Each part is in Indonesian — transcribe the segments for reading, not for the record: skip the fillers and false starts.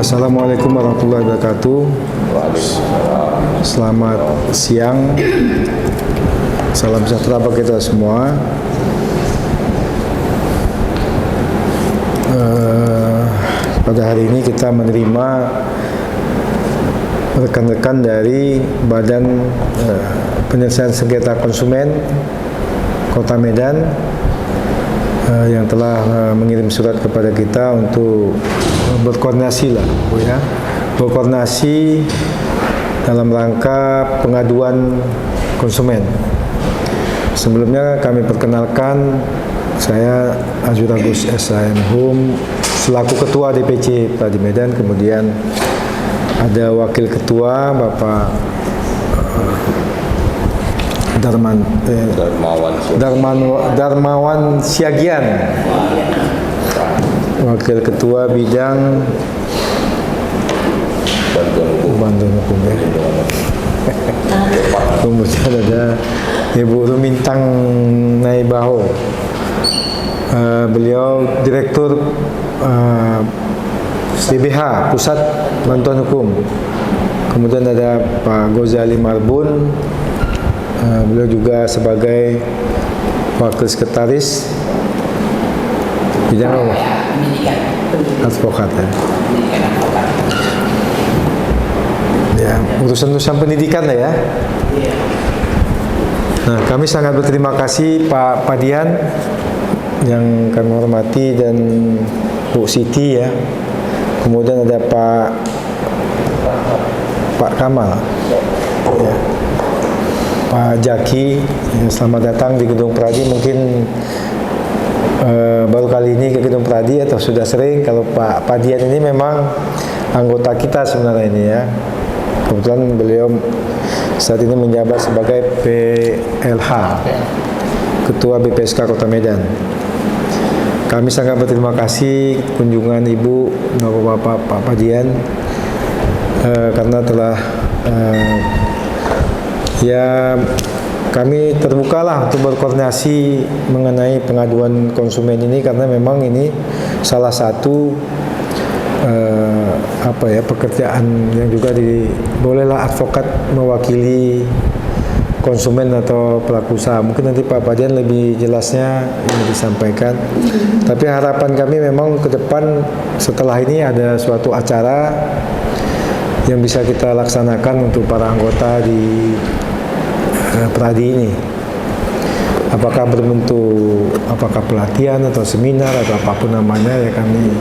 Assalamualaikum warahmatullahi wabarakatuh. Selamat siang. Salam sejahtera bagi kita semua. Pada hari ini kita menerima rekan-rekan dari Badan Penyelesaian Sengketa Konsumen Kota Medan yang telah mengirim surat kepada kita untuk berkoordinasi berkoordinasi dalam rangka pengaduan konsumen. Sebelumnya kami perkenalkan, saya Azwir Agus SHM selaku Ketua DPC Pradi Medan, kemudian ada Wakil Ketua Bapak Darmawan Siagian, Wakil Ketua Bidang Bantuan Hukum ya. Kemudian ada Ibu Rumintang Naibaho, beliau Direktur PBH Pusat Bantuan Hukum. Kemudian ada Pak Gozali Marbun, beliau juga sebagai Wakil Sekretaris Bidang Advokat ya, urusan pendidikan lah ya. Nah, kami sangat berterima kasih Pak Padian yang kami hormati dan Bu Siti ya. Kemudian ada Pak Kamal ya. Pak Jaki, selamat datang di Gedung Pradi. Mungkin baru kali ini ke Gedung Pradi atau sudah sering. Kalau Pak Padian ini memang anggota kita sebenarnya ini ya. Kebetulan beliau saat ini menjabat sebagai PLH, Ketua BPSK Kota Medan. Kami sangat berterima kasih kunjungan Ibu Bapak Pak Padian karena telah ya kami terbukalah untuk berkoordinasi mengenai pengaduan konsumen ini, karena memang ini salah satu pekerjaan yang juga bolehlah advokat mewakili konsumen atau pelaku usaha. Mungkin nanti Pak Padian lebih jelasnya ini disampaikan. Tapi harapan kami memang ke depan setelah ini ada suatu acara yang bisa kita laksanakan untuk para anggota di Pradi ini. Apakah apakah pelatihan atau seminar atau apapun namanya, ya kami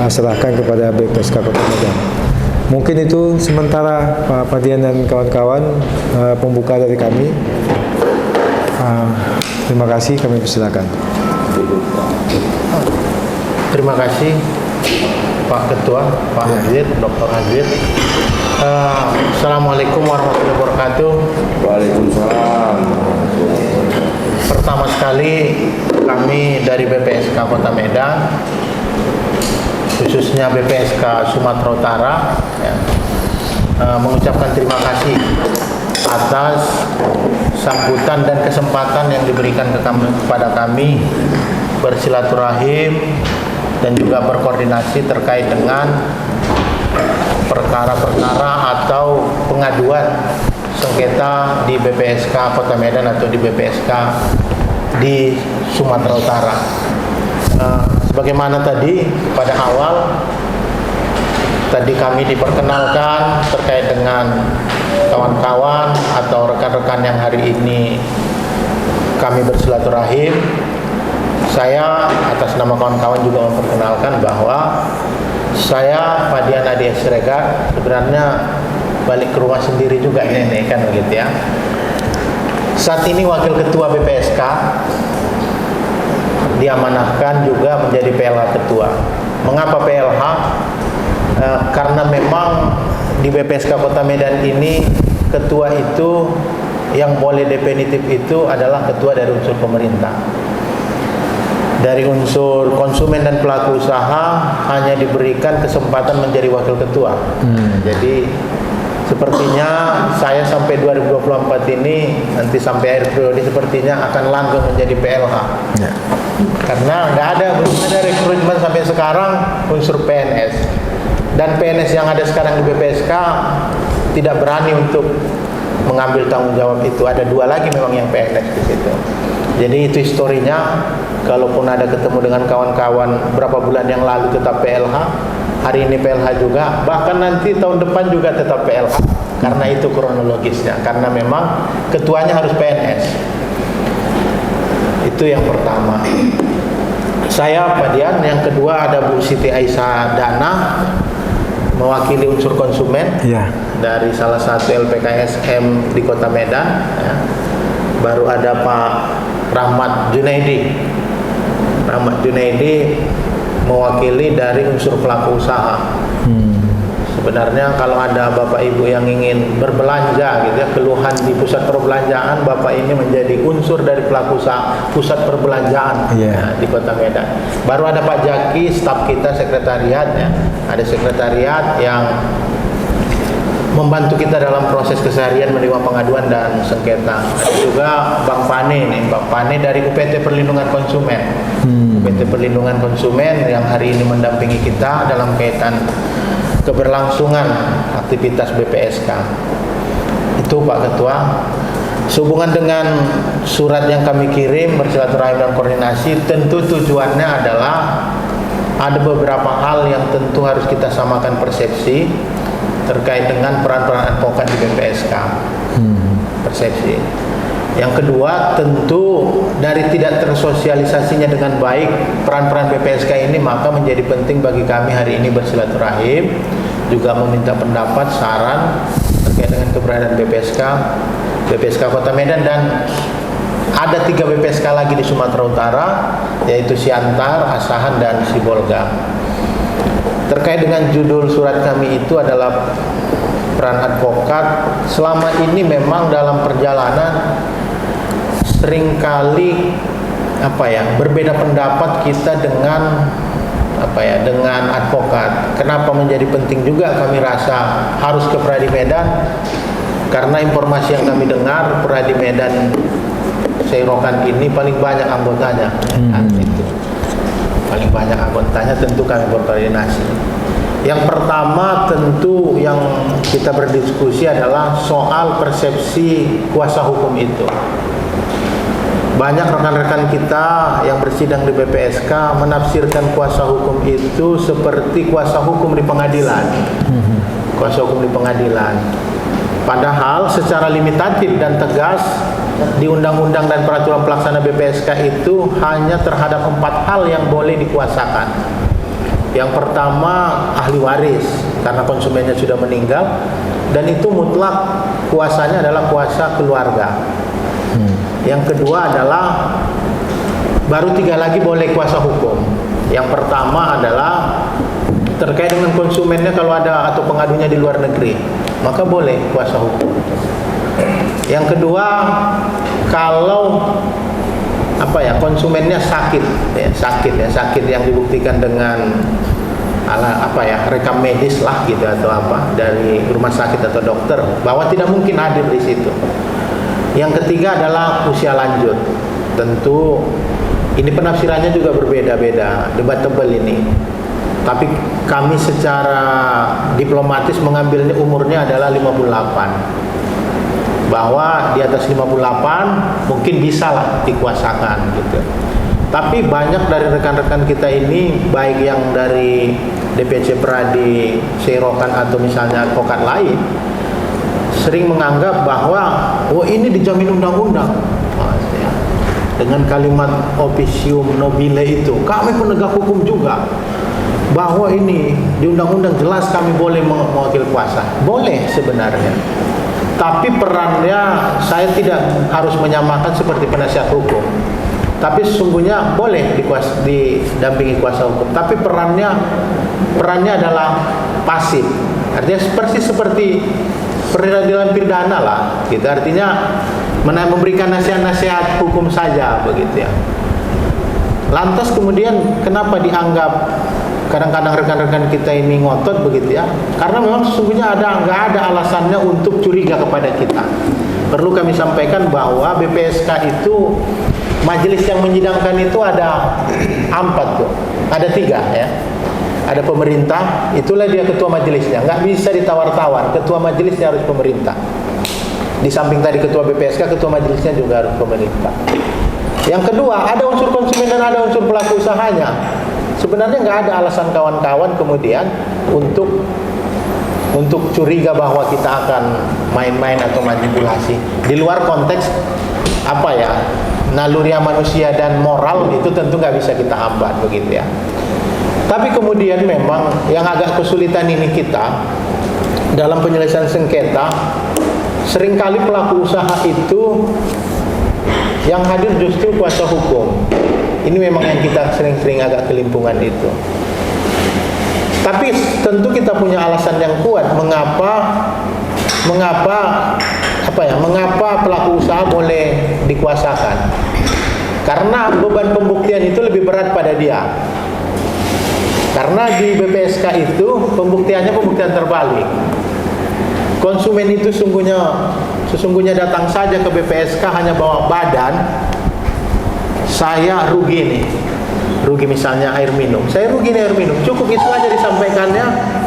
serahkan kepada BPSK Kota Medan. Mungkin itu sementara Pak Padian dan kawan-kawan pembuka dari kami. Terima kasih, kami persilakan. Terima kasih Pak Ketua, Pak Azwir, Dr. Azwir. Assalamualaikum warahmatullahi wabarakatuh. Waalaikumsalam. Pertama sekali kami dari BPSK Kota Medan, khususnya BPSK Sumatera Utara ya, mengucapkan terima kasih atas sambutan dan kesempatan yang diberikan kepada kami bersilaturahim dan juga berkoordinasi terkait dengan perkara-perkara atau pengaduan sengketa di BPSK Kota Medan atau di BPSK di Sumatera Utara. Sebagaimana tadi pada awal tadi kami diperkenalkan terkait dengan kawan-kawan atau rekan-rekan yang hari ini kami bersilaturahim. Saya atas nama kawan-kawan juga memperkenalkan bahwa saya Padian Adi Siregar sebenarnya balik ke rumah sendiri juga ini kan begitu ya. Saat ini Wakil Ketua BPSK, diamanahkan juga menjadi PLH Ketua. Mengapa PLH? Karena memang di BPSK Kota Medan ini ketua itu yang boleh definitif itu adalah ketua dari unsur pemerintah. Dari unsur konsumen dan pelaku usaha hanya diberikan kesempatan menjadi wakil ketua. Jadi sepertinya saya sampai 2024 ini, nanti sampai akhir periode sepertinya akan langgeng menjadi PLH. Ya. Karena belum ada rekrutmen sampai sekarang unsur PNS. dan PNS yang ada sekarang di BPSK tidak berani untuk mengambil tanggung jawab itu. Ada 2 lagi memang yang PNS di situ. Jadi itu historinya. Kalaupun ada ketemu dengan kawan-kawan berapa bulan yang lalu tetap PLH, hari ini PLH juga, bahkan nanti tahun depan juga tetap PLH, karena itu kronologisnya, karena memang ketuanya harus PNS. Itu yang pertama. Saya Pak Dian. Yang kedua ada Bu Siti Aisyah Dana, mewakili unsur konsumen dari salah satu LPKSM di Kota Medan, ya. Baru ada Pak Rahmat Junaidi mewakili dari unsur pelaku usaha. Sebenarnya kalau ada Bapak Ibu yang ingin berbelanja gitu ya, keluhan di pusat perbelanjaan, Bapak ini menjadi unsur dari pelaku usaha pusat perbelanjaan ya, di Kota Medan. Baru ada Pak Jaki, staf kita sekretariat ya. Ada sekretariat yang membantu kita dalam proses keseharian menerima pengaduan dan sengketa. Ada juga Bang Pane nih, Bang Pane dari UPT Perlindungan Konsumen. UPT Perlindungan Konsumen yang hari ini mendampingi kita dalam kaitan keberlangsungan aktivitas BPSK. Itu Pak Ketua. Sehubungan dengan surat yang kami kirim bersilaturahim dan koordinasi, tentu tujuannya adalah ada beberapa hal yang tentu harus kita samakan persepsi terkait dengan peran-peran advokat di BPSK. Persepsi. Yang kedua, tentu dari tidak tersosialisasinya dengan baik peran-peran BPSK ini, maka menjadi penting bagi kami hari ini bersilaturahim, juga meminta pendapat, saran terkait dengan keberadaan BPSK Kota Medan, dan ada 3 BPSK lagi di Sumatera Utara, yaitu Siantar, Asahan, dan Sibolga. Terkait dengan judul surat kami itu adalah peran advokat. Selama ini memang dalam perjalanan seringkali berbeda pendapat kita dengan dengan advokat. Kenapa menjadi penting juga kami rasa harus ke Pradi Medan? Karena informasi yang kami dengar, Pradi Medan Seirokan ini paling banyak anggotanya. Itu paling banyak anggotanya, tentu kami berkoordinasi. Yang pertama tentu yang kita berdiskusi adalah soal persepsi kuasa hukum itu. Banyak rekan-rekan kita yang bersidang di BPSK menafsirkan kuasa hukum itu seperti kuasa hukum di pengadilan. Kuasa hukum di pengadilan. Padahal secara limitatif dan tegas di undang-undang dan peraturan pelaksana BPSK itu hanya terhadap 4 hal yang boleh dikuasakan. Yang pertama, ahli waris, karena konsumennya sudah meninggal, dan itu mutlak kuasanya adalah kuasa keluarga. Yang kedua adalah baru 3 lagi boleh kuasa hukum. Yang pertama adalah terkait dengan konsumennya, kalau ada atau pengadunya di luar negeri, maka boleh kuasa hukum. Yang kedua, kalau konsumennya sakit yang dibuktikan dengan rekam medis lah gitu, atau dari rumah sakit atau dokter, bahwa tidak mungkin hadir di situ. Yang ketiga adalah usia lanjut. Tentu ini penafsirannya juga berbeda-beda, debatable ini. Tapi kami secara diplomatis mengambilnya umurnya adalah 58. Bahwa di atas 58 mungkin bisa lah dikuasakan gitu. Tapi banyak dari rekan-rekan kita ini, baik yang dari DPC Pradi, Seirokan, atau misalnya advokat lain, sering menganggap bahwa ini dijamin undang-undang. Dengan kalimat officium nobile itu, kami penegak hukum juga, bahwa ini di undang-undang jelas kami boleh mewakil kuasa. Boleh sebenarnya, tapi perannya saya tidak harus menyamakan seperti penasihat hukum. Tapi sesungguhnya boleh didampingi kuasa hukum, tapi perannya adalah pasif. Artinya seperti peradilan pidana lah gitu. Artinya memberikan nasihat-nasihat hukum saja begitu ya. Lantas kemudian kenapa dianggap kadang-kadang rekan-rekan kita ini ngotot begitu ya? Karena memang sesungguhnya nggak ada alasannya untuk curiga kepada kita. Perlu kami sampaikan bahwa BPSK itu, majelis yang menyidangkan itu ada 4 tuh, ada 3 ya. ada pemerintah, itulah dia ketua majelisnya. Nggak bisa ditawar-tawar, ketua majelisnya harus pemerintah. Di samping tadi ketua BPSK, ketua majelisnya juga harus pemerintah. Yang kedua, ada unsur konsumen dan ada unsur pelaku usahanya. Sebenarnya nggak ada alasan kawan-kawan kemudian untuk curiga bahwa kita akan main-main atau manipulasi. Di luar konteks naluri manusia dan moral itu tentu nggak bisa kita hambat begitu ya. Tapi kemudian memang yang agak kesulitan ini kita dalam penyelesaian sengketa, seringkali pelaku usaha itu yang hadir justru kuasa hukum. Ini memang yang kita sering-sering agak kelimpungan itu. Tapi tentu kita punya alasan yang kuat mengapa pelaku usaha boleh dikuasakan. Karena beban pembuktian itu lebih berat pada dia. Karena di BPSK itu pembuktiannya pembuktian terbalik. Konsumen itu sesungguhnya datang saja ke BPSK hanya bawa badan, saya rugi nih, rugi misalnya air minum, saya rugi nih air minum, cukup itu aja disampaikannya,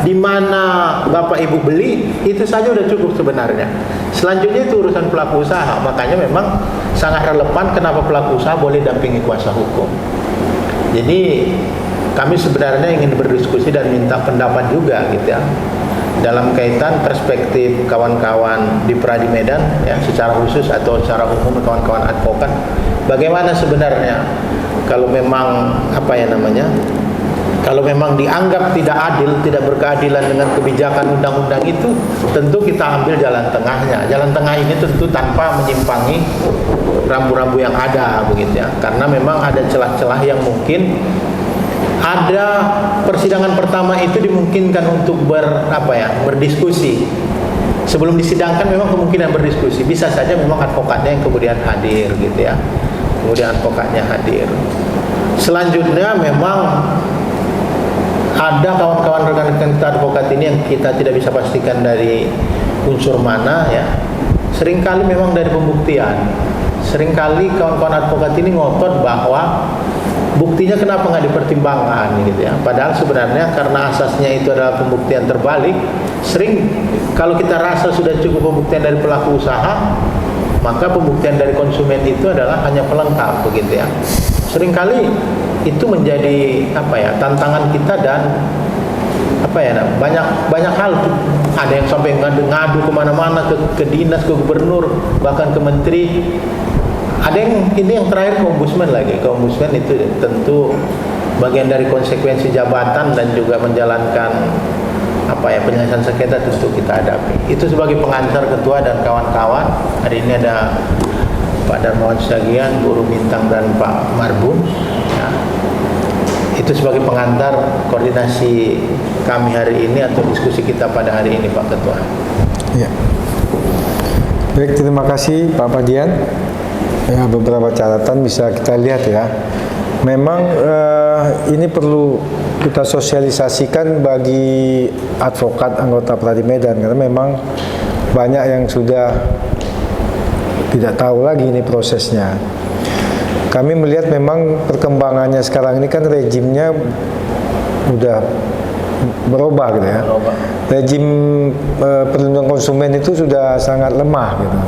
di mana bapak ibu beli, itu saja udah cukup sebenarnya. Selanjutnya itu urusan pelaku usaha, makanya memang sangat relevan kenapa pelaku usaha boleh dampingi kuasa hukum. Jadi kami sebenarnya ingin berdiskusi dan minta pendapat juga gitu ya, dalam kaitan perspektif kawan-kawan di Pradi Medan ya, secara khusus atau secara umum kawan-kawan advokat, bagaimana sebenarnya kalau memang kalau memang dianggap tidak adil, tidak berkeadilan dengan kebijakan undang-undang itu, tentu kita ambil jalan tengahnya. Jalan tengah ini tentu tanpa menyimpangi rambu-rambu yang ada begitu ya, karena memang ada celah-celah yang mungkin ada. Persidangan pertama itu dimungkinkan untuk berdiskusi. Sebelum disidangkan memang kemungkinan berdiskusi. Bisa saja memang advokatnya yang kemudian hadir gitu ya. Kemudian advokatnya hadir. Selanjutnya memang ada kawan-kawan rekan-rekan kita advokat ini yang kita tidak bisa pastikan dari unsur mana ya. Seringkali memang dari pembuktian. Seringkali kawan-kawan advokat ini ngotot bahwa buktinya kenapa nggak dipertimbangkan gitu ya. Padahal sebenarnya karena asasnya itu adalah pembuktian terbalik, sering kalau kita rasa sudah cukup pembuktian dari pelaku usaha, maka pembuktian dari konsumen itu adalah hanya pelengkap begitu ya. Seringkali itu menjadi tantangan kita dan banyak hal. Ada yang sampai ngadu kemana-mana ke dinas, ke gubernur, bahkan ke menteri. Ada yang terakhir ke ombudsman lagi. Ke ombudsman itu tentu bagian dari konsekuensi jabatan dan juga menjalankan penyelesaian sengketa tentu kita hadapi. Itu sebagai pengantar ketua dan kawan-kawan. Hari ini ada Pak Darmawan Syagian, Guru Bintang dan Pak Marbun. Ya. Itu sebagai pengantar koordinasi kami hari ini atau diskusi kita pada hari ini Pak Ketua. Ya. Baik, terima kasih Pak Padian. Ya, beberapa catatan bisa kita lihat ya. Memang ini perlu kita sosialisasikan bagi advokat anggota Pradi Medan, karena memang banyak yang sudah tidak tahu lagi ini prosesnya. Kami melihat memang perkembangannya sekarang ini kan rejimnya udah berubah gitu ya. Rejim perlindungan konsumen itu sudah sangat lemah gitu.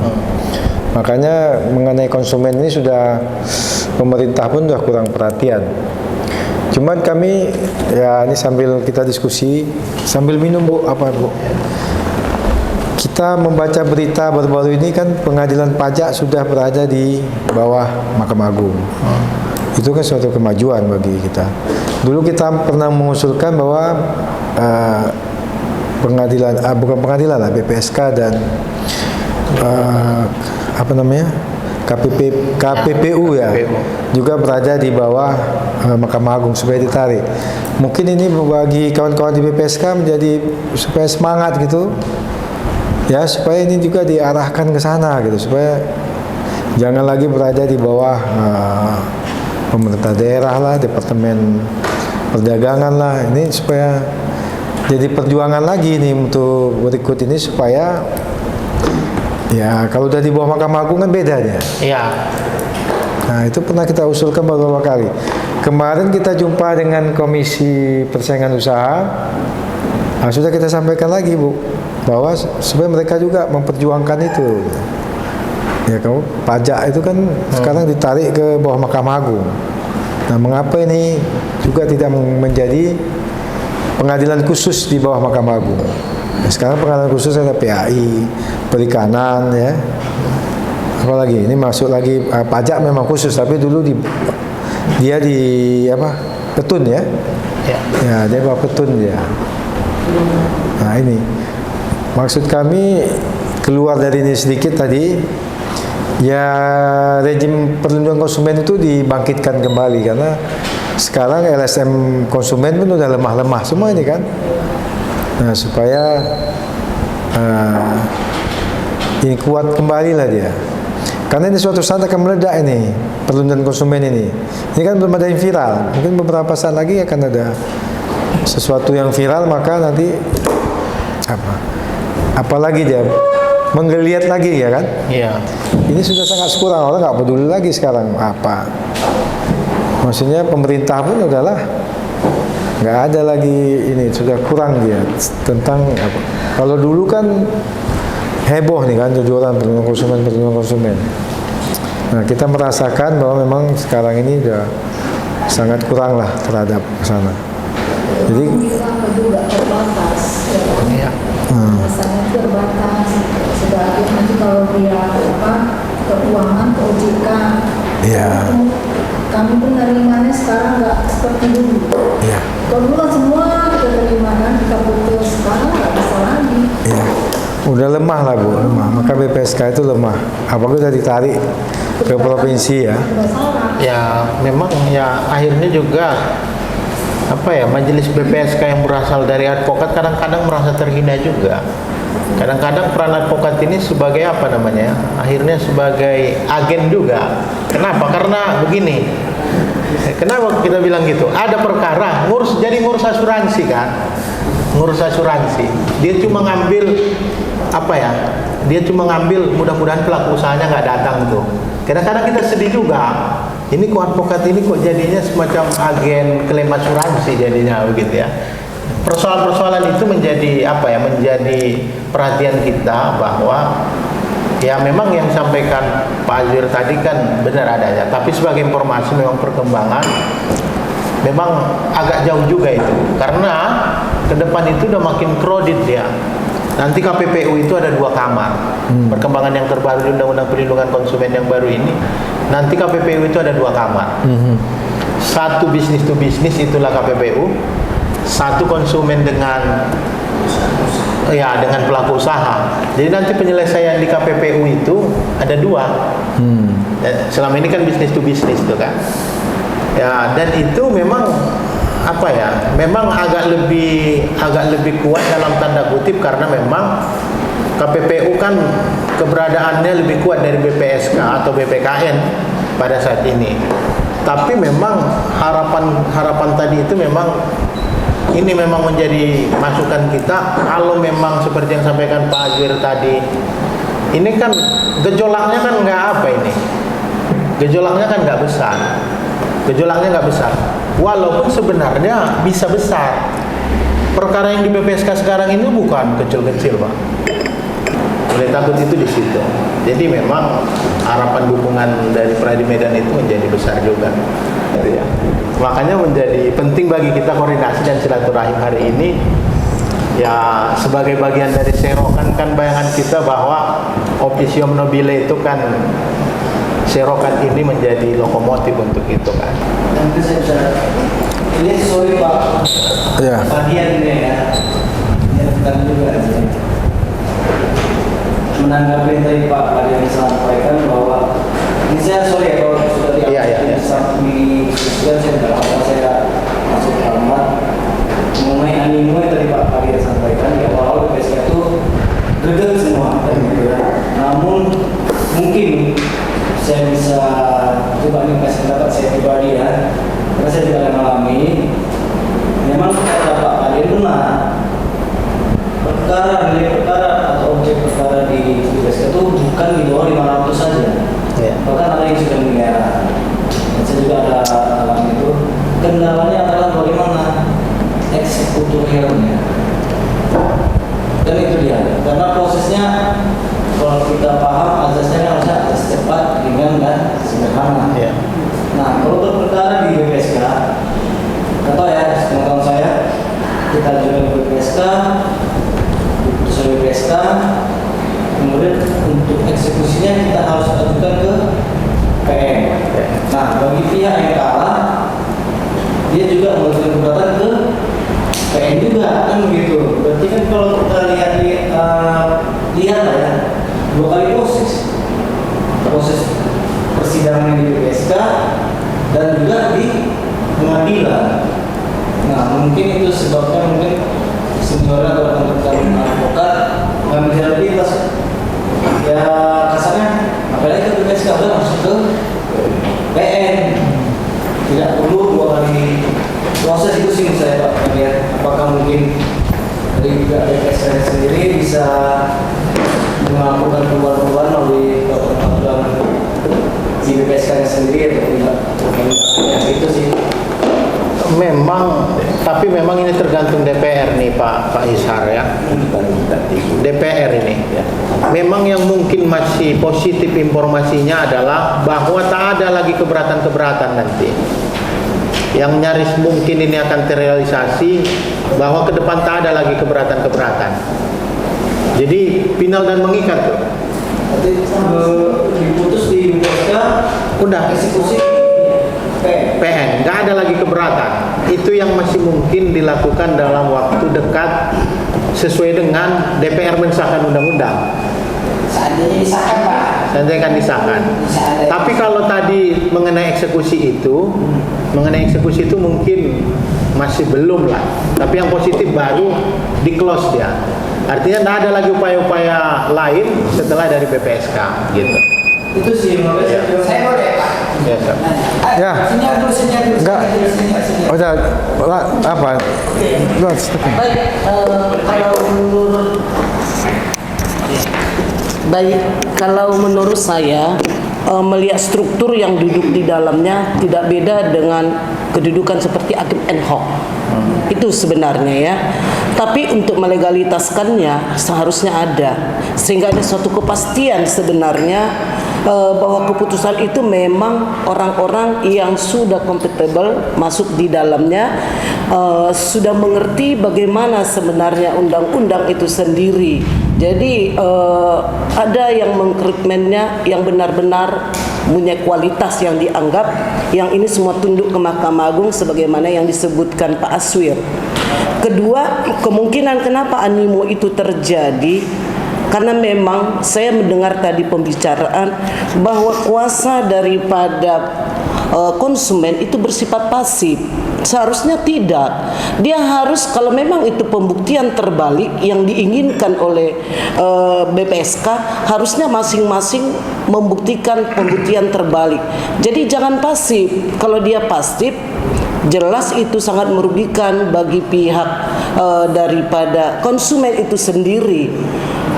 Makanya mengenai konsumen ini sudah pemerintah pun sudah kurang perhatian. Cuman kami ya ini sambil kita diskusi sambil minum Bu, kita membaca berita baru-baru ini kan pengadilan pajak sudah berada di bawah Mahkamah Agung. Itu kan suatu kemajuan bagi kita. Dulu kita pernah mengusulkan bahwa BPSK dan KPPU ya juga berada di bawah Mahkamah Agung supaya ditarik. Mungkin ini bagi kawan-kawan di BPSK menjadi supaya semangat gitu ya, supaya ini juga diarahkan ke sana gitu, supaya jangan lagi berada di bawah pemerintah daerah lah, Departemen Perdagangan lah. Ini supaya jadi perjuangan lagi nih untuk berikut ini, supaya ya kalau udah di bawah Mahkamah Agung kan beda dia. Iya. Nah itu pernah kita usulkan beberapa kali. kemarin kita jumpa dengan Komisi Persaingan Usaha, sudah kita sampaikan lagi Bu, bahwa sebenarnya mereka juga memperjuangkan itu. Ya kamu pajak itu kan sekarang ditarik ke bawah Mahkamah Agung. Nah, mengapa ini juga tidak menjadi pengadilan khusus di bawah Mahkamah Agung? Nah, sekarang pengadilan khusus ada PAI, perikanan, ya. Apalagi ini masuk lagi pajak memang khusus, tapi dulu dia di apa? Petun ya? Ya, dia bawa petun dia. Nah ini maksud kami keluar dari ini sedikit tadi. Ya, rejim perlindungan konsumen itu dibangkitkan kembali karena sekarang LSM konsumen pun udah lemah-lemah semua ini kan. Nah, supaya ini kuat kembali lah dia. Karena ini suatu saat akan meledak ini perlindungan konsumen ini. Ini kan belum ada yang viral. Mungkin beberapa saat lagi akan ada sesuatu yang viral, maka nanti apalagi dia menggeliat lagi ya kan? Iya. Ini sudah sangat kurang, orang nggak peduli lagi sekarang apa. Maksudnya pemerintah pun udahlah nggak ada lagi, ini sudah kurang dia tentang apa. Kalau dulu kan heboh nih kan jujuran perlindungan konsumen. Nah, kita merasakan bahwa memang sekarang ini sudah sangat kurang lah terhadap sana. Jadi juga terbatas, ya. Sangat terbatas. Sebagai nanti kalau dia keuangan ke OJK, ya. Kami pun nerimanya sekarang nggak seperti dulu. Ya. Kalau dulu kan semua kita terima kan, kita putus, sekarang nggak bisa lagi. Ya. Udah lemah lah Bu, lemah. Maka BPSK itu lemah. Apalagi udah ditarik ke provinsi ya. Ya, memang ya akhirnya juga majelis BPSK yang berasal dari advokat kadang-kadang merasa terhina juga. Kadang-kadang peran advokat ini sebagai akhirnya sebagai agen juga. Kenapa? Karena begini. Kenapa kita bilang gitu? Ada perkara ngurus asuransi kan? Ngurus asuransi. Dia cuma ngambil Dia cuma ngambil, mudah-mudahan pelaku usahanya nggak datang tuh. Kadang-kadang kita sedih juga. Ini kok advokat ini kok jadinya semacam agen klaim asuransi jadinya begitu ya. Persoalan-persoalan itu menjadi menjadi perhatian kita bahwa ya memang yang sampaikan Pak Azwir tadi kan benar adanya, tapi sebagai informasi memang perkembangan memang agak jauh juga itu, karena ke depan itu udah makin crowded ya. Nanti KPPU itu ada 2 kamar. Perkembangan yang terbaru di Undang-Undang Perlindungan Konsumen yang baru ini, nanti KPPU itu ada 2 kamar. Satu bisnis to bisnis, itulah KPPU. Satu konsumen dengan pelaku usaha. Jadi nanti penyelesaian di KPPU itu ada 2. Selama ini kan bisnis to bisnis itu kan. Ya, dan itu memang memang agak lebih kuat dalam tanda kutip, karena memang KPPU kan keberadaannya lebih kuat dari BPSK atau BPKN pada saat ini. Tapi memang harapan tadi itu memang menjadi masukan kita. Kalau memang seperti yang sampaikan Pak Azwir tadi, ini kan gejolaknya kan gejolaknya kan nggak besar. Walaupun sebenarnya bisa besar. Perkara yang di BPSK sekarang ini bukan kecil-kecil, Pak. Oleh takut itu di situ. Jadi memang harapan dukungan dari Pradi Medan itu menjadi besar juga. Gitu ya. Makanya menjadi penting bagi kita koordinasi dan silaturahim hari ini. Ya, sebagai bagian dari serokan kan bayangan kita bahwa Officium Nobile itu kan serokan ini menjadi lokomotif untuk itu kan. Nanti saya bisa ini sorry Pak. Ya. Bagian ini ya. Yang bukan juga. Menanggapi tadi Pak yang disampaikan bahwa ini saya sorry kalau sudah saya tidak apa saya masuk alamat mengenai animo yang tadi Pak yang sampaikan di awal BPSK itu gede semua. Namun mungkin saya bisa coba kasih pendapat saya pribadi ya, karena saya juga mengalami. Memang kata Pak Kadir benar, nilai perkara atau objek perkara di BPSK itu bukan di bawah 500 saja, bahkan ada yang sudah miliaran. Saya juga ada alami itu. kendalanya adalah bagaimana eksekutorialnya. Dan itu dia, karena prosesnya kalau kita paham azasnya harusnya azas cepat, ringan dan sederhana. Ya. Nah, kalau untuk perkara di BPSK, atau ya, pengetahuan saya, kita juga di BPSK, putusan BPSK, kemudian untuk eksekusinya kita harus ajukan ke PN. Nah, bagi pihak yang kalah, dia juga mengajukan keberatan ke PN juga, kan begitu. Berarti kan kalau kita lihat lah ya, 2 kali proses persidangan di BPSK dan juga di pengadilan. Nah, mungkin itu sebabnya mungkin senior atau rekan-rekan advokat ngambil jalan pintas. Ya kasarnya, apalagi ke BPSK udah masuk ke PN. Tidak perlu 2 kali proses itu sih menurut saya Pak. Ya, apakah mungkin dari pihak BPSK sendiri bisa melakukan perubahan-perubahan melalui peraturan di BPSK sendiri atau tidak? Itu sih. Tapi memang ini tergantung DPR nih Pak Ishar ya. DPR ini. Memang yang mungkin masih positif informasinya adalah bahwa tak ada lagi keberatan-keberatan nanti. Yang nyaris mungkin ini akan terrealisasi bahwa ke depan tak ada lagi keberatan-keberatan. Jadi final dan mengikat tuh. Nanti diputus di BPSK, Udah eksekusi PN, nggak ada lagi keberatan. Itu yang masih mungkin dilakukan dalam waktu dekat sesuai dengan DPR mensahkan undang-undang. Seandainya disahkan Pak. Nanti akan disahkan. Tapi kalau tadi mengenai eksekusi itu mungkin masih belum lah. Tapi yang positif baru di close dia. Artinya tidak ada lagi upaya-upaya lain setelah dari BPSK gitu. itu sih makanya Saya boleh Pak. Ya, Sir. Ya. Senyap dulu. Enggak. Udah, apa? Udah, Baik, kalau menurut saya melihat struktur yang duduk di dalamnya tidak beda dengan kedudukan seperti hakim ad hoc. Itu sebenarnya ya. Tapi untuk melegalitaskannya seharusnya ada, sehingga ada suatu kepastian sebenarnya bahwa keputusan itu memang orang-orang yang sudah kompatibel masuk di dalamnya, sudah mengerti bagaimana sebenarnya undang-undang itu sendiri. Jadi ada yang mengrekrutmennya yang benar-benar punya kualitas yang dianggap, yang ini semua tunduk ke Mahkamah Agung sebagaimana yang disebutkan Pak Aswir. Kedua, kemungkinan kenapa animo itu terjadi karena memang saya mendengar tadi pembicaraan bahwa kuasa daripada konsumen itu bersifat pasif. Seharusnya tidak. Dia harus, kalau memang itu pembuktian terbalik yang diinginkan oleh BPSK, harusnya masing-masing membuktikan pembuktian terbalik. Jadi jangan pasif. Kalau dia pasif, jelas itu sangat merugikan bagi pihak daripada konsumen itu sendiri.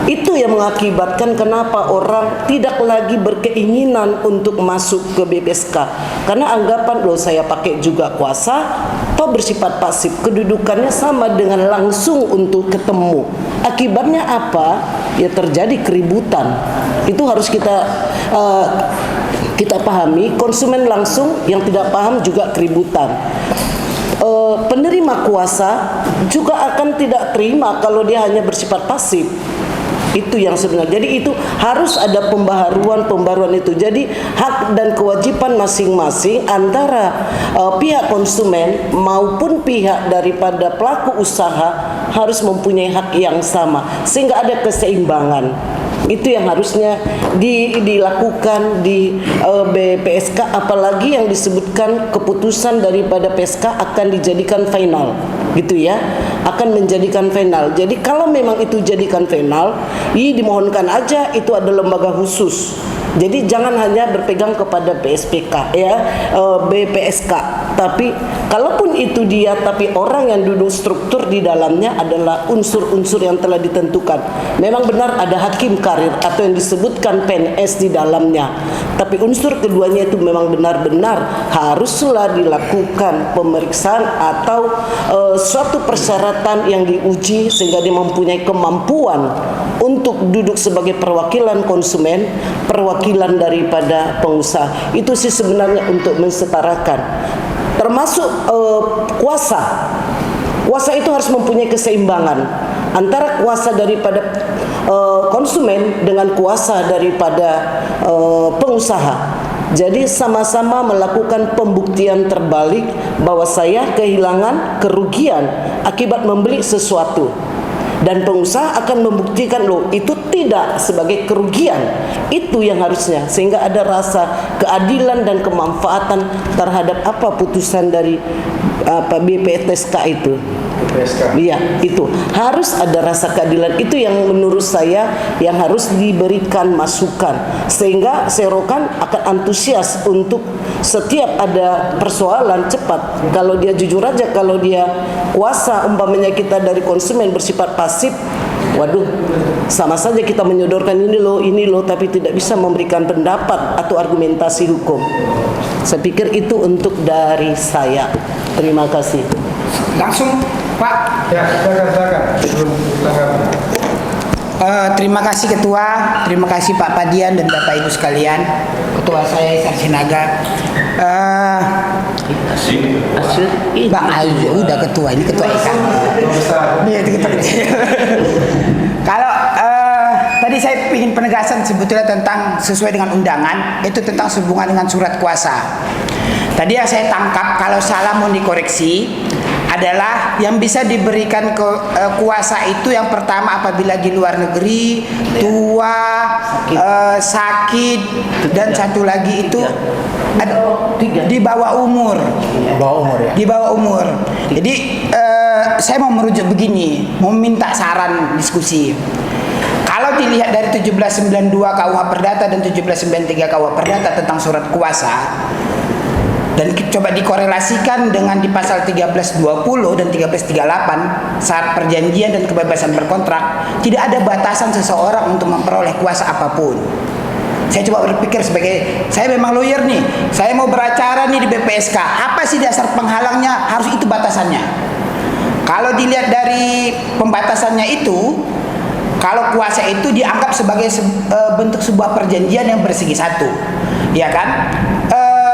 Itu yang mengakibatkan kenapa orang tidak lagi berkeinginan untuk masuk ke BPSK. Karena anggapan, loh saya pakai juga kuasa, toh bersifat pasif, kedudukannya sama dengan langsung untuk ketemu. Akibatnya apa? Ya terjadi keributan. Itu harus kita pahami. Konsumen langsung, yang tidak paham juga keributan. Penerima kuasa juga akan tidak terima kalau dia hanya bersifat pasif. Itu yang sebenarnya. Jadi itu harus ada pembaharuan itu. Jadi hak dan kewajiban masing-masing antara pihak konsumen maupun pihak daripada pelaku usaha harus mempunyai hak yang sama sehingga ada keseimbangan. Itu yang harusnya dilakukan di BPSK, apalagi yang disebutkan keputusan daripada PSK akan dijadikan final, gitu ya, akan menjadikan final. Jadi kalau memang itu jadikan final, dimohonkan aja itu ada lembaga khusus. Jadi jangan hanya berpegang kepada BPSK. Tapi kalaupun itu dia, tapi orang yang duduk struktur di dalamnya adalah unsur-unsur yang telah ditentukan. Memang benar ada hakim karir atau yang disebutkan PNS di dalamnya, tapi unsur keduanya itu memang benar-benar haruslah dilakukan pemeriksaan atau suatu persyaratan yang diuji sehingga dia mempunyai kemampuan untuk duduk sebagai perwakilan konsumen, perwakilan daripada pengusaha. Itu sih sebenarnya untuk mensetarakan. Termasuk kuasa. Kuasa itu harus mempunyai keseimbangan antara kuasa daripada konsumen dengan kuasa daripada pengusaha. Jadi sama-sama melakukan pembuktian terbalik bahwa saya kehilangan kerugian akibat membeli sesuatu, dan pengusaha akan membuktikan loh itu tidak sebagai kerugian. Itu yang harusnya, sehingga ada rasa keadilan dan kemanfaatan terhadap apa putusan dari BPSK itu. Iya, itu harus ada rasa keadilan. Itu yang menurut saya yang harus diberikan masukan, sehingga Serokan akan antusias untuk setiap ada persoalan cepat. Kalau dia jujur aja, kalau dia kuasa umpamanya kita dari konsumen bersifat pasif, waduh, sama saja kita menyodorkan ini loh, tapi tidak bisa memberikan pendapat atau argumentasi hukum. Saya pikir itu untuk dari saya. Terima kasih. Langsung Pak. Ya, silakan. Sebelum tanggapan. Terima kasih Ketua, terima kasih Pak Padian dan Bapak Ibu sekalian. Ketua saya Isar Sinaga. Bang Ayu udah ketua, ini Ketua Eka. Iya, itu Ketua. Kalau tadi saya ingin penegasan sebetulnya tentang sesuai dengan undangan, itu tentang sehubungan dengan surat kuasa. Tadi yang saya tangkap, kalau salah mau dikoreksi, adalah yang bisa diberikan ke kuasa itu yang pertama apabila di luar negeri, tua, sakit, dan satu lagi itu di bawah umur. Di bawah umur. Jadi saya mau merujuk begini, mau minta saran diskusi. Kalau dilihat dari 1792 KUH Perdata dan 1793 KUH Perdata tentang surat kuasa, dan coba dikorelasikan dengan di pasal 1320 dan 1338 saat perjanjian dan kebebasan berkontrak, tidak ada batasan seseorang untuk memperoleh kuasa apapun. Saya coba berpikir sebagai, saya memang lawyer nih, saya mau beracara nih di BPSK, apa sih dasar penghalangnya? Harus itu batasannya. Kalau dilihat dari pembatasannya itu, kalau kuasa itu dianggap sebagai bentuk sebuah perjanjian yang bersegi satu, ya kan?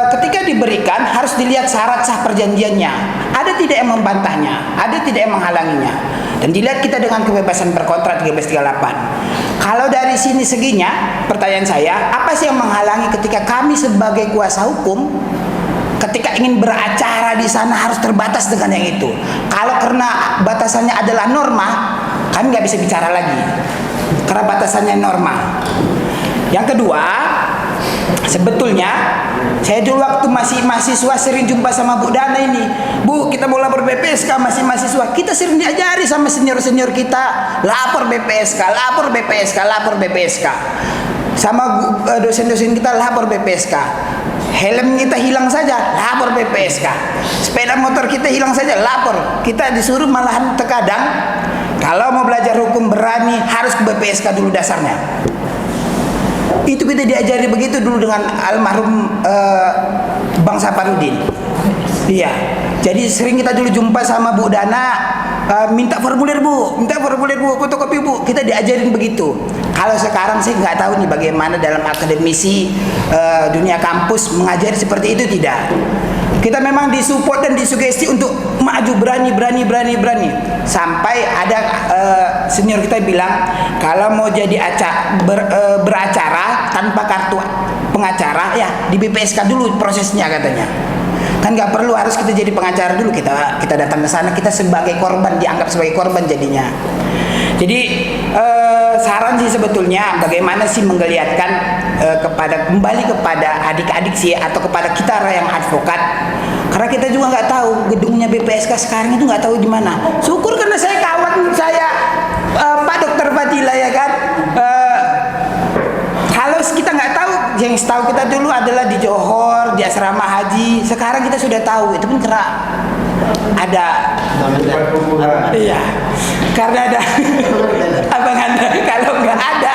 Ketika diberikan harus dilihat syarat sah perjanjiannya. Ada tidak yang membantahnya, ada tidak yang menghalanginya. Dan dilihat kita dengan kebebasan berkontrak 1338. Kalau dari sini seginya, pertanyaan saya, apa sih yang menghalangi ketika kami sebagai kuasa hukum ketika ingin beracara di sana harus terbatas dengan yang itu? Kalau karena batasannya adalah norma, kami nggak bisa bicara lagi karena batasannya norma. Yang kedua, sebetulnya saya dulu waktu masih mahasiswa sering jumpa sama Bu Dana ini. Bu, kita mau lapor BPSK, masih mahasiswa. Kita sering diajari sama senior-senior kita, lapor BPSK, lapor BPSK, lapor BPSK. Sama dosen-dosen kita lapor BPSK. Helm kita hilang saja, lapor BPSK. Sepeda motor kita hilang saja, lapor. Kita disuruh malahan terkadang kalau mau belajar hukum berani harus ke BPSK dulu dasarnya. Itu kita diajari begitu dulu dengan almarhum Bang Saparudin. Iya. Jadi sering kita dulu jumpa sama Bu Dana, minta formulir Bu, fotokopi Bu. Kita diajarin begitu. Kalau sekarang saya nggak tahu nih bagaimana dalam akademisi dunia kampus mengajari seperti itu, tidak. Kita memang disupport dan disugesti untuk maju berani. Sampai ada senior kita bilang, kalau mau jadi beracara tanpa kartu pengacara, ya di BPSK dulu prosesnya katanya. Kan nggak perlu harus kita jadi pengacara dulu, kita datang ke sana, kita sebagai korban, dianggap sebagai korban jadinya. Jadi saran sih sebetulnya bagaimana sih menggeliatkan kembali kepada adik-adik sih atau kepada kita yang advokat, karena kita juga nggak tahu gedungnya BPSK sekarang itu nggak tahu di mana. Syukur karena saya kawan saya Pak Dokter Fadila, ya kan. Kalau kita nggak tahu, yang setahu kita dulu adalah di Johor, di asrama haji. Sekarang kita sudah tahu itu pun karena ada iya, karena ada abang Anda. Kalau nggak ada,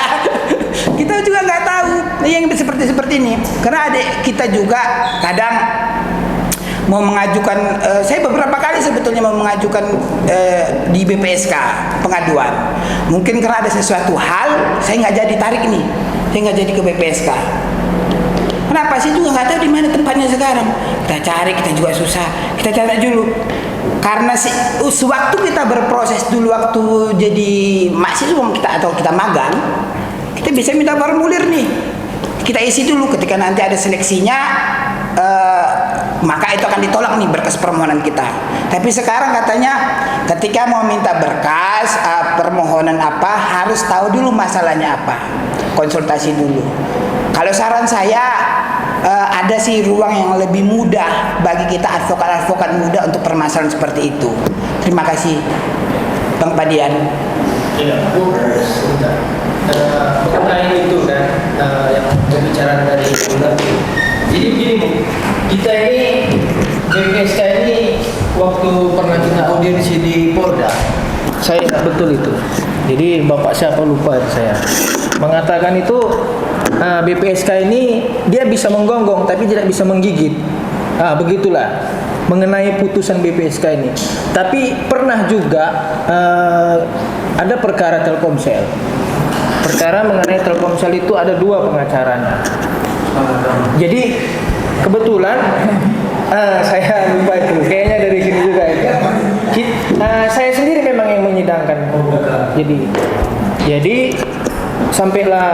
kita juga nggak tahu yang seperti ini. Karena adik kita juga kadang mau mengajukan, saya beberapa kali sebetulnya mau mengajukan di BPSK pengaduan. Mungkin karena ada sesuatu hal, saya nggak jadi tarik nih, saya nggak jadi ke BPSK. Kenapa sih juga nggak tahu di mana tempatnya sekarang. Kita cari, kita juga susah. Kita cari dulu. Karena sewaktu kita berproses dulu waktu jadi mahasiswa kita atau kita magang, kita bisa minta formulir nih. Kita isi dulu. Ketika nanti ada seleksinya, maka itu akan ditolak nih berkas permohonan kita. Tapi sekarang katanya ketika mau minta berkas permohonan apa, harus tahu dulu masalahnya apa. Konsultasi dulu. Kalau saran saya, ada sih ruang yang lebih mudah bagi kita advokat-advokat muda untuk permasalahan seperti itu. Terima kasih, Bang Padian. Ya, sebentar. Mengenai itu kan, yang pembicaraan dari bulan. Jadi begini, Bu. Kita ini BPSK ini waktu pernah kita audiensi di Polda, saya ingat betul itu. Jadi Bapak siapa lupa saya mengatakan itu BPSK ini dia bisa menggonggong tapi tidak bisa menggigit. Begitulah mengenai putusan BPSK ini. Tapi pernah juga ada perkara Telkomsel. Perkara mengenai Telkomsel itu ada 2 pengacaranya. Jadi kebetulan saya lupa itu, kayaknya dari sini juga itu. Saya sendiri memang yang menyidangkan. Jadi sampailah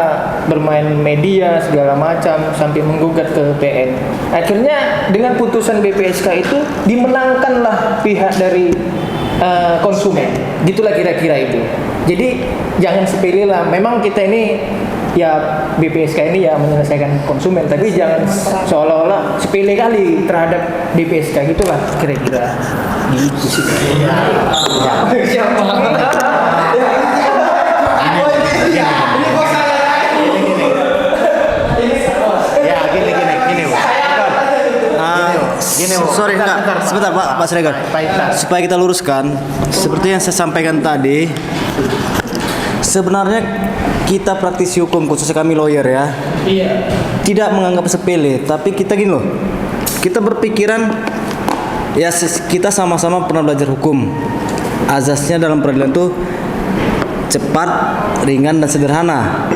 bermain media segala macam sampai menggugat ke PN. Akhirnya dengan putusan BPSK itu dimenangkanlah pihak dari konsumen. Gitulah kira-kira itu. Jadi jangan sepele lah. Memang kita ini ya BPSK ini ya menyelesaikan konsumen, tapi jangan seolah-olah sepele kali terhadap BPSK, gitulah kira-kira. Sorry, enggak. Sebentar Pak Siregar. Supaya kita luruskan, seperti yang saya sampaikan tadi, sebenarnya kita praktisi hukum, khususnya kami lawyer ya, tidak menganggap sepele, tapi kita gini loh, kita berpikiran ya kita sama-sama pernah belajar hukum. Azasnya dalam peradilan itu cepat, ringan, dan sederhana.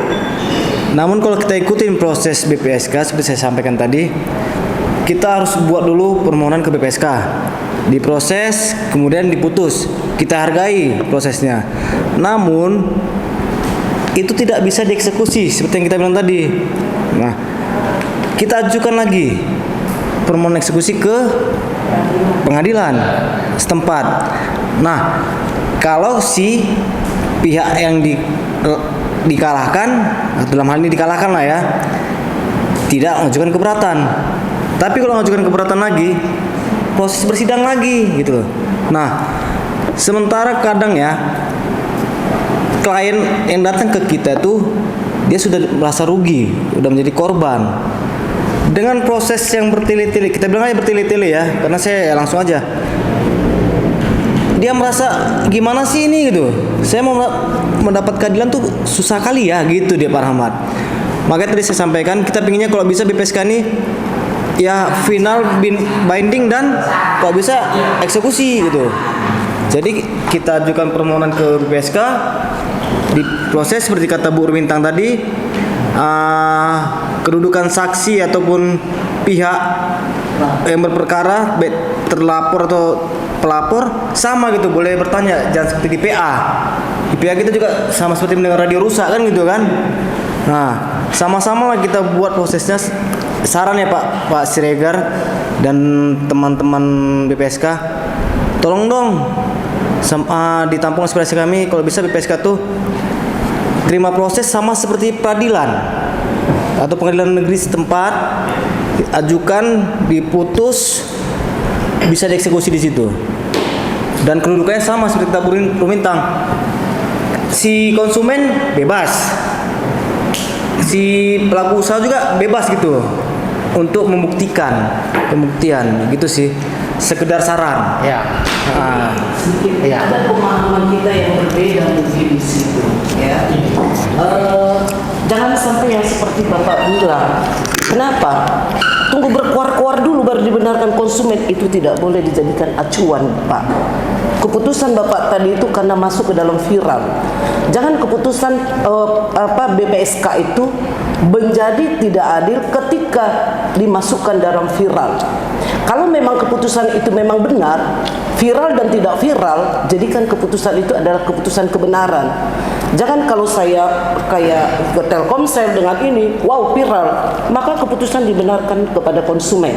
Namun kalau kita ikutin proses BPSK seperti saya sampaikan tadi, kita harus buat dulu permohonan ke BPSK, diproses, kemudian diputus. Kita hargai prosesnya. Namun itu tidak bisa dieksekusi seperti yang kita bilang tadi. Nah, kita ajukan lagi permohonan eksekusi ke pengadilan setempat. Nah, kalau si pihak yang dikalahkan, dalam hal ini dikalahkan lah ya, tidak mengajukan keberatan. Tapi kalau mengajukan keberatan lagi, proses bersidang lagi gitu loh. Nah, sementara kadang ya klien yang datang ke kita tuh dia sudah merasa rugi, sudah menjadi korban. Dengan proses yang bertele-tele, kita bilang aja bertele-tele ya, karena saya langsung aja. Dia merasa gimana sih ini gitu. Saya mau mendapat keadilan tuh susah kali ya gitu dia Pak Rahmat. Makanya tadi saya sampaikan kita pinginnya kalau bisa BPSK ini ya final binding dan kalau bisa eksekusi gitu. Jadi kita ajukan permohonan ke BPSK, diproses seperti kata Bu Urwintang tadi, kedudukan saksi ataupun pihak yang berperkara, terlapor atau pelapor sama gitu, boleh bertanya, jangan seperti di PA. Di PA kita juga sama seperti mendengar radio rusak kan gitu kan. Nah, sama-sama lah kita buat prosesnya. Saran ya Pak Siregar dan teman-teman BPSK, tolong dong ditampung aspirasi kami. Kalau bisa BPSK tuh terima proses sama seperti peradilan atau pengadilan negeri setempat, ajukan, diputus, bisa dieksekusi di situ. Dan kedudukannya sama seperti tabur rumintang. Si konsumen bebas, si pelaku usaha juga bebas gitu. untuk pembuktian gitu sih. Sekedar saran. Ya. Ah, Ya. Ada pemahaman kita yang berbeda mungkin di situ, ya. Jangan sampai yang seperti Bapak bilang. Kenapa? Tunggu berkuar-kuar dulu baru dibenarkan konsumen, itu tidak boleh dijadikan acuan, Pak. Keputusan Bapak tadi itu karena masuk ke dalam viral. Jangan keputusan BPSK itu menjadi tidak adil ketika dimasukkan dalam viral. Kalau memang keputusan itu memang benar, viral dan tidak viral, jadikan keputusan itu adalah keputusan kebenaran. Jangan kalau saya kayak ke Telkomsel dengan ini, wow viral, maka keputusan dibenarkan kepada konsumen.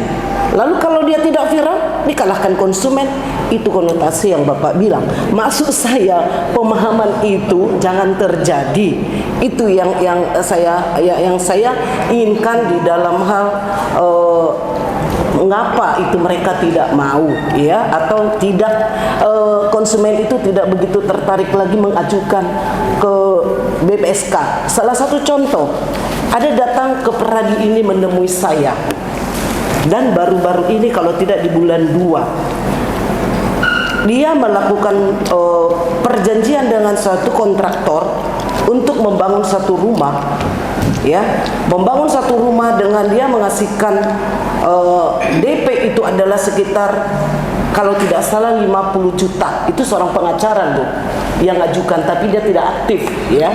Lalu kalau dia tidak viral, dikalahkan konsumen. Itu konotasi yang Bapak bilang. Maksud saya pemahaman itu jangan terjadi. Itu yang saya inginkan di dalam hal mengapa itu mereka tidak mau, ya, atau tidak konsumen itu tidak begitu tertarik lagi mengajukan ke BPSK. Salah satu contoh, ada datang ke Peradi ini menemui saya, dan baru-baru ini kalau tidak di bulan 2 dia melakukan perjanjian dengan suatu kontraktor untuk membangun satu rumah, ya, membangun satu rumah dengan dia mengasihkan DP itu adalah sekitar kalau tidak salah 50 juta. Itu seorang pengacara loh yang ajukan, tapi dia tidak aktif, ya.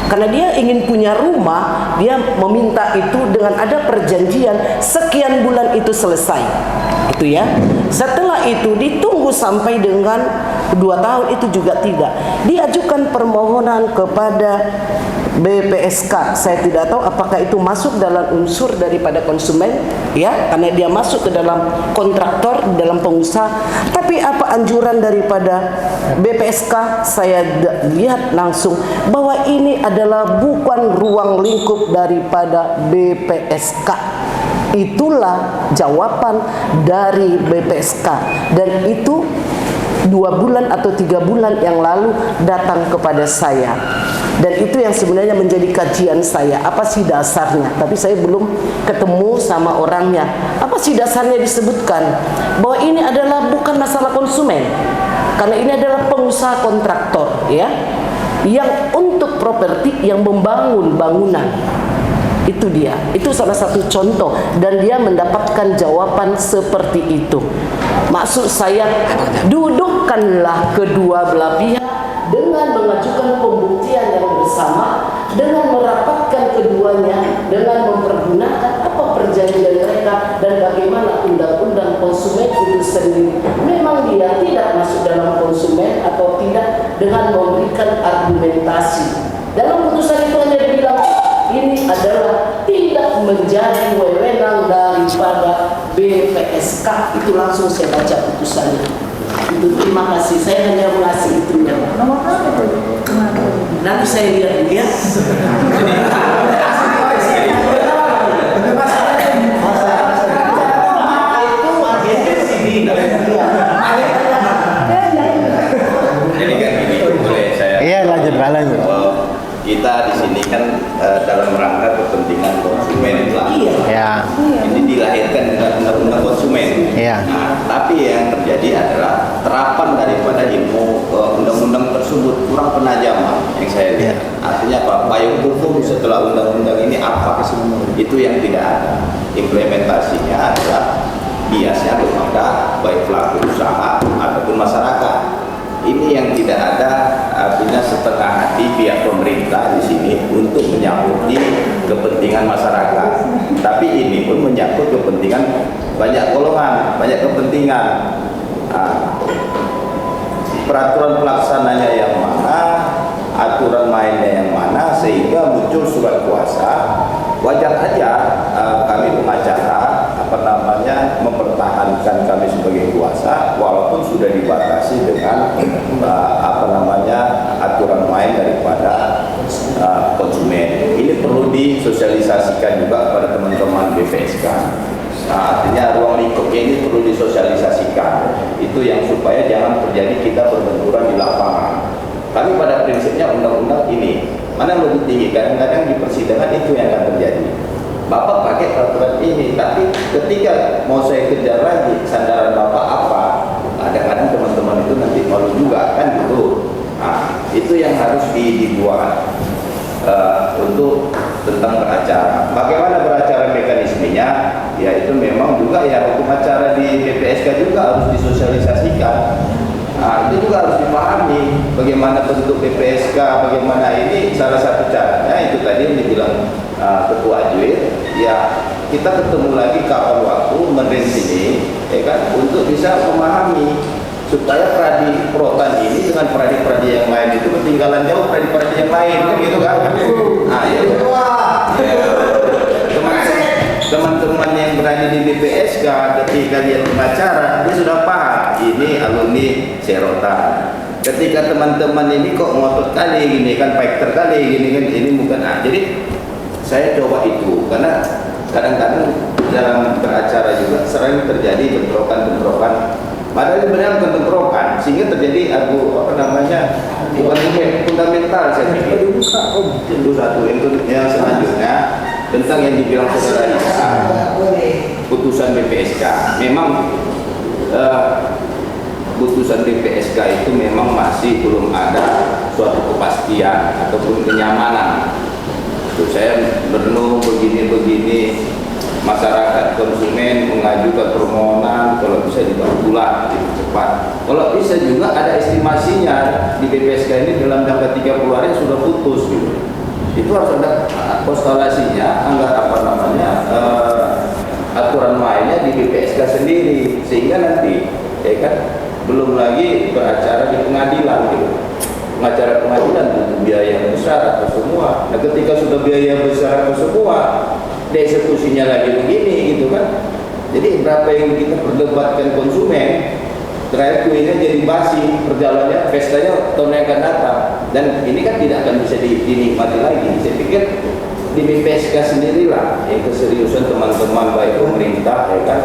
Karena dia ingin punya rumah, dia meminta itu dengan ada perjanjian sekian bulan itu selesai. Itu ya. Setelah itu ditunggu sampai dengan 2 tahun itu juga tidak. Diajukan permohonan kepada BPSK. Saya tidak tahu apakah itu masuk dalam unsur daripada konsumen, ya, karena dia masuk ke dalam kontraktor, dalam pengusaha. Tapi apa anjuran daripada BPSK? Saya lihat langsung bahwa ini adalah bukan ruang lingkup daripada BPSK. Itulah jawaban dari BPSK, dan itu 2 bulan atau 3 bulan yang lalu datang kepada saya. Dan itu yang sebenarnya menjadi kajian saya. Apa sih dasarnya? Tapi saya belum ketemu sama orangnya. Apa sih dasarnya disebutkan? Bahwa ini adalah bukan masalah konsumen. Karena ini adalah pengusaha kontraktor, ya, yang untuk properti yang membangun bangunan. Itu dia. Itu salah satu contoh. Dan dia mendapatkan jawaban seperti itu. Maksud saya, dudukkanlah kedua belah pihak dengan mengajukan pembuktian yang bersama, dengan merapatkan keduanya, dengan mempergunakan apa perjanjian mereka dan bagaimana undang-undang konsumen itu sendiri. Memang dia tidak masuk dalam konsumen atau tidak, dengan memberikan argumentasi. Dalam putusan itu hanya dibilang ini adalah tidak menjadi wewenang daripada BPSK. Itu langsung saya baca putusannya. Itu, terima kasih. Saya hanya mengasih itu ya. Nomor berapa itu? Nanti saya lihat ya. Jadi kan gini, boleh saya? Iya, lanjut. Kita di sini kan dalam rangka kepentingan konsumen lah. Ya. Ini dilahirkan dengan undang-undang konsumen. Iya. Nah, tapi yang terjadi adalah terapan daripada ilmu undang-undang tersebut kurang penajaman yang saya lihat. Artinya apa? Payung hukum setelah undang-undang ini apa? Itu yang tidak ada. Implementasinya adalah biasnya kepada baik pelaku usaha ataupun masyarakat. Ini yang tidak ada, artinya setengah hati pihak pemerintah di sini untuk menyangkut kepentingan masyarakat. Tapi ini pun menyangkut kepentingan banyak golongan, banyak kepentingan. Peraturan pelaksananya yang mana, aturan mainnya yang mana, sehingga muncul surat kuasa. Wajar aja kami pengacara mempertahankan kami sebagai kuasa walaupun sudah dibatasi dengan aturan main daripada konsumen. Ini perlu disosialisasikan juga kepada teman-teman BPSK. Artinya ruang lingkupnya ini perlu disosialisasikan. Itu yang supaya jangan terjadi kita berbenturan di lapangan. Kami pada prinsipnya undang-undang ini mana yang lebih tinggi, kadang-kadang di persidangan itu yang akan terjadi. Bapak pakai peraturan ini, tapi ketika mau saya kejar lagi sandaran Bapak apa, kadang-kadang teman-teman itu nanti malu juga kan gitu. Nah, itu yang harus dibuat untuk tentang beracara. Bagaimana beracara mekanismenya? Ya itu memang juga ya hukum acara di BPSK juga harus disosialisasikan. Nah, itu juga harus dipahami bagaimana bentuk BPSK, bagaimana ini salah satu caranya itu tadi yang dibilang Ketua Ajwid, ya kita ketemu lagi kapan waktu menerima ini, ya kan, untuk bisa memahami supaya pradi protan ini dengan pradi-pradi yang lain itu ketinggalan jauh pradi-pradi yang lain, kan gitu kan? Nah, ya teman-teman yang berada di BPSK ketika dia pengacara dia sudah paham ini alumni serotan. Ketika teman-teman ini kok ngotot kali gini kan, fighter kali gini kan, ini bukan. Jadi saya coba itu karena kadang-kadang dalam beracara juga sering terjadi bentrokan-bentrokan. Padahal sebenarnya bukan bentrokan, sehingga terjadi bukan fundamental saya pikir. Itu satu. Yang selanjutnya tentang yang dibilang saudara Isa, putusan BPSK. Memang putusan BPSK itu memang masih belum ada suatu kepastian ataupun kenyamanan. Tuh, saya berenung begini-begini, masyarakat konsumen mengajukan permohonan kalau bisa dibantulah cepat. Kalau bisa juga ada estimasinya di BPSK ini dalam jangka 30 hari sudah putus gitu. Itu harus ada konstelasinya, aturan mainnya di BPSK sendiri, sehingga nanti ya kan belum lagi beracara di pengadilan gitu. Pengacara pengadilan butuh biaya yang besar atau semua. Nah, ketika sudah biaya besar atau semua, dieksekusinya lagi begini gitu kan. Jadi berapa yang kita perdebatkan konsumen, terakhir kuenya jadi basi, perjalanannya, pestanya tahun yang akan datang. Dan ini kan tidak akan bisa dinikmati lagi. Saya pikir di BPSK sendirilah yang keseriusan teman-teman baik pemerintah ya kan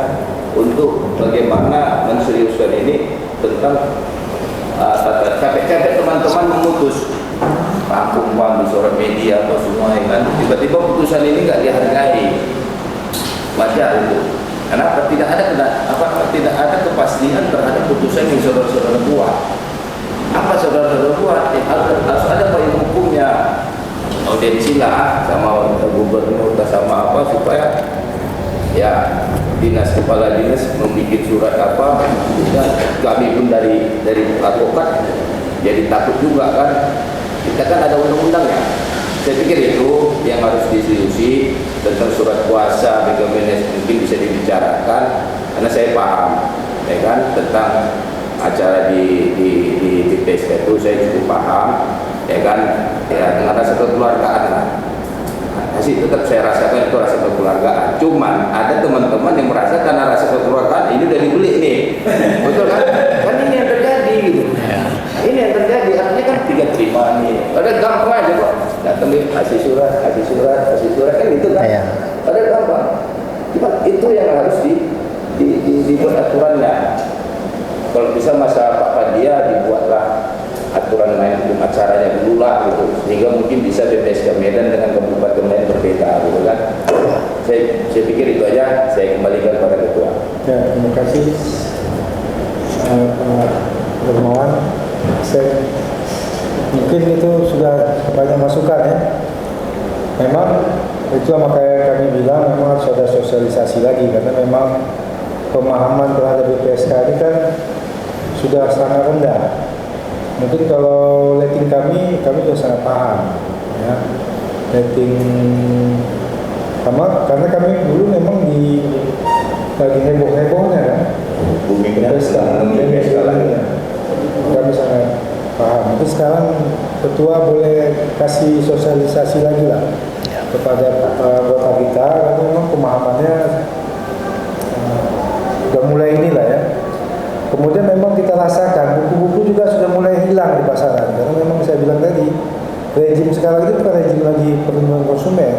untuk bagaimana menseriuskan ini tentang capek-capek teman-teman memutus rangkuman di sosial media atau semua ya kan, tiba-tiba putusan ini nggak dihargai, wajar itu. Kenapa? Tidak ada kepastian terhadap putusan yang saudara-saudara buat. Apa saudara-saudara buat? Harus ada payung hukumnya, audiensi lah sama gubernur sama apa supaya ya dinas kepala dinas membuat surat apa, dan kami pun dari advokat jadi takut juga kan. Kita kan ada undang-undangnya. Saya pikir itu yang harus diseriusi. Tentang surat kuasa bagaimana mungkin bisa dibicarakan, karena saya paham ya kan tentang acara di BPSK itu saya cukup paham ya kan, ya dengan rasa kekeluargaan lah. Masih tetap saya rasakan itu rasa kekeluargaan. Cuman ada teman-teman yang merasa karena rasa kekeluargaan ini udah dibeli nih, betul kan? Kan ini yang terjadi gitu. Ini yang terjadi, artinya kan tiga terima nih. Padahal gampang aja kok. Datang kasih surat kan itu kan. Padahal gampang. Cuma itu yang harus dibuat aturannya. Kalau bisa masa Pak Padia dibuatlah aturan main hukum acaranya dulu lah gitu. Sehingga mungkin bisa BPSK Medan dengan kabupaten lain berbeda gitu kan. Saya pikir itu aja, saya kembalikan pada ketua. Ya, terima kasih Pak Dermawan. Mungkin itu sudah banyak masukan ya. Memang itulah makanya kami bilang memang harus ada sosialisasi lagi, karena memang pemahaman terhadap BPSK ini kan sudah sangat rendah. Mungkin kalau rating kami sudah sangat paham ya. Rating sama karena kami dulu memang lagi heboh-hebohnya kan. BPSK lagi ya. Kami sangat paham. Tapi sekarang ketua boleh kasih sosialisasi lagi lah kepada anggota kita, karena memang pemahamannya sudah mulai inilah ya. Kemudian memang kita rasakan buku-buku juga sudah mulai hilang di pasaran, karena memang saya bilang tadi rejim sekarang itu bukan rejim lagi perlindungan konsumen.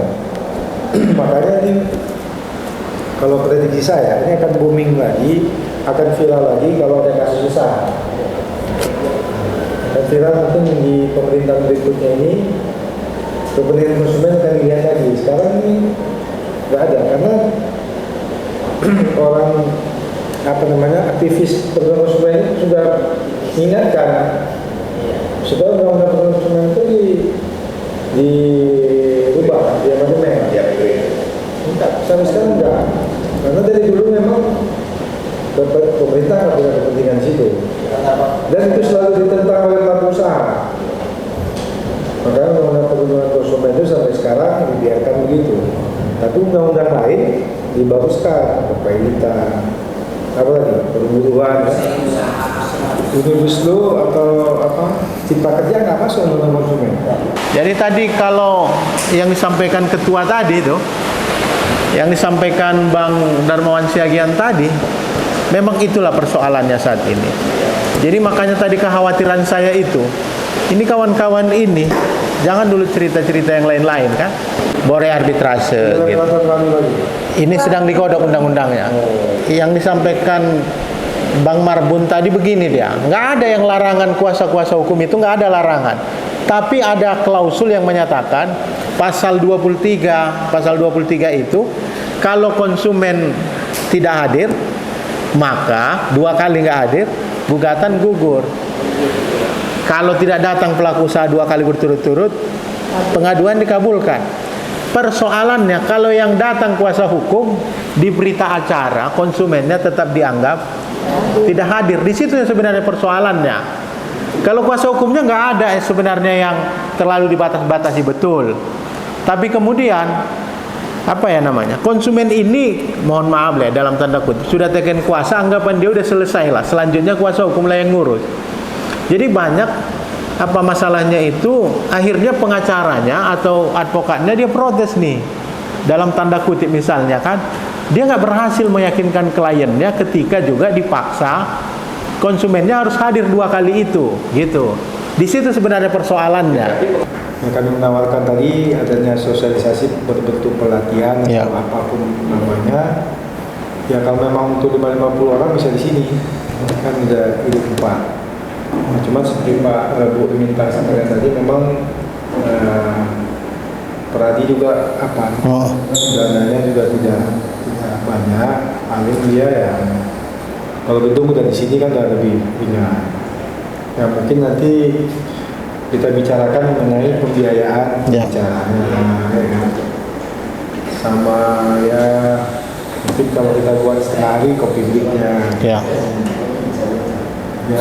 Makanya ini kalau prediksi saya ini akan booming lagi, akan viral lagi kalau ada kasus besar. Dan viral mungkin di pemerintahan berikutnya ini kepentingan konsumen akan dilihat lagi. Sekarang ini nggak ada karena orang apa namanya aktivis konsumen sudah mengingatkan supaya undang-undang konsumen itu dirubah, diamandemen. Enggak, sampai sekarang enggak. Karena dari dulu memang pemerintah nggak punya kepentingan di situ. Dan itu selalu ditentang oleh pelaku usaha. Makanya undang-undang perlindungan konsumen itu sampai sekarang dibiarkan begitu. Tapi undang-undang lain dibaguskan, pemilitan, apa lagi, perburuan, Omnibus Law atau apa, cipta kerja nggak masuk undang-undang konsumen. Jadi tadi kalau yang disampaikan ketua tadi itu, yang disampaikan Bang Darmawan Siagian tadi, memang itulah persoalannya saat ini. Jadi makanya tadi kekhawatiran saya itu, ini kawan-kawan ini jangan dulu cerita-cerita yang lain-lain kan, bore arbitrase gitu. Ini sedang digodok undang-undangnya. Yang disampaikan Bang Marbun tadi begini dia, nggak ada yang larangan kuasa-kuasa hukum itu, nggak ada larangan. Tapi ada klausul yang menyatakan pasal 23 itu kalau konsumen tidak hadir maka 2 kali nggak hadir gugatan gugur. Kalau tidak datang pelaku usaha 2 kali berturut-turut pengaduan dikabulkan. Persoalannya kalau yang datang kuasa hukum di berita acara konsumennya tetap dianggap tidak hadir. Di situ yang sebenarnya persoalannya. Kalau kuasa hukumnya nggak ada sebenarnya yang terlalu dibatas-batasi betul. Tapi kemudian apa ya namanya, konsumen ini mohon maaf lah dalam tanda kutip sudah tekan kuasa, anggapan dia udah selesai lah, selanjutnya kuasa hukum lah yang ngurus. Jadi banyak apa masalahnya itu akhirnya pengacaranya atau advokatnya dia protes nih dalam tanda kutip misalnya kan, dia nggak berhasil meyakinkan kliennya ketika juga dipaksa konsumennya harus hadir 2 kali itu gitu. Di situ sebenarnya persoalannya. Yang kami menawarkan tadi adanya sosialisasi berbentuk pelatihan Ya. atau apapun namanya. Ya kalau memang untuk 50 orang bisa di sini, kan udah hidup 4. Nah, cuma seperti Pak Bu minta sampaikan tadi memang Peradi juga apa? Dananya juga tidak banyak. Paling dia ya kalau gedung udah di sini kan udah lebih punya. Ya mungkin nanti kita bicarakan mengenai pembiayaan bicaranya, ya kan? Sama ya mungkin kalau kita buat setengah hari kopi breaknya, ya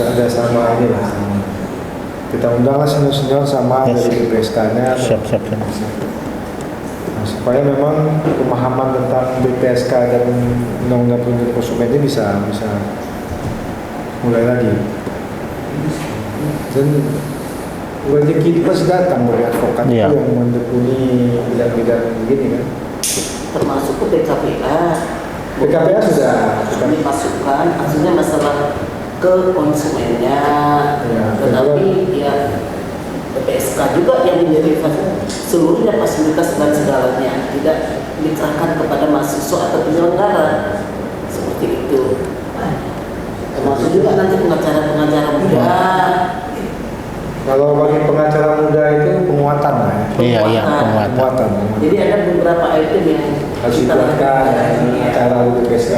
ada sama ini lah. Kita undanglah senior-senior sama dari BPSK-nya. Siap. Nah, supaya memang pemahaman tentang BPSK dan undang-undang perlindungan konsumen ini bisa mulai lagi. Dan rezeki itu pasti datang dari advokat itu yang menekuni bidang-bidang begini kan. Termasuk ke PKPA. PKPA sudah dimasukkan, maksudnya masalah ke konsumennya, tetapi ya PPSK juga yang menjadi seluruhnya fasilitas dan segalanya tidak diserahkan kepada mahasiswa atau penyelenggara seperti itu. Termasuk juga nanti pengacara-pengacara muda. Kalau bagi pengacara muda itu penguatan lah ya. Iya, penguatan. Jadi ada beberapa item yang harus dikuatkan acara BPSK.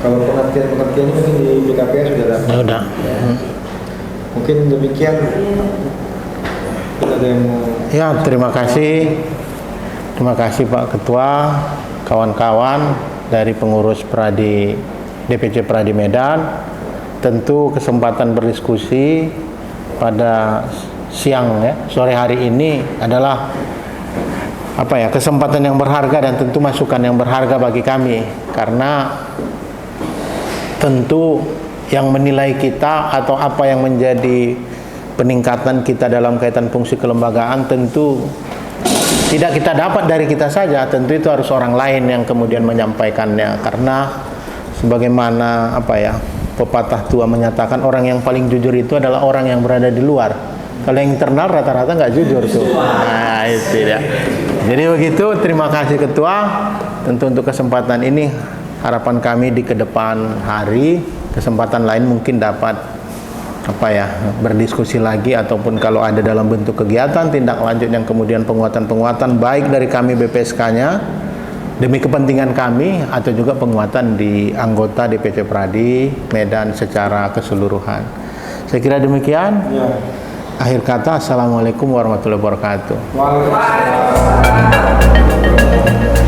Kalau pengertian mungkin di BKPA sudah dapat. Ya udah. Mungkin demikian. Ada yang mau... Ya, terima kasih. Terima kasih Pak Ketua, kawan-kawan dari pengurus Pradi DPC Pradi Medan. Tentu kesempatan berdiskusi pada siang ya, sore hari ini adalah apa ya, kesempatan yang berharga dan tentu masukan yang berharga bagi kami, karena tentu yang menilai kita atau apa yang menjadi peningkatan kita dalam kaitan fungsi kelembagaan tentu tidak kita dapat dari kita saja, tentu itu harus orang lain yang kemudian menyampaikannya, karena sebagaimana apa ya, pepatah tua menyatakan orang yang paling jujur itu adalah orang yang berada di luar. Kalau yang internal rata-rata nggak jujur tuh. Nah itu ya. Jadi begitu, terima kasih Ketua. Tentu untuk kesempatan ini harapan kami di kedepan hari kesempatan lain mungkin dapat apa ya, berdiskusi lagi, ataupun kalau ada dalam bentuk kegiatan tindak lanjut yang kemudian penguatan baik dari kami BPSK-nya demi kepentingan kami atau juga penguatan di anggota DPC Pradi Medan secara keseluruhan. Saya kira demikian. Akhir kata, assalamualaikum warahmatullahi wabarakatuh. Waalaikumsalam.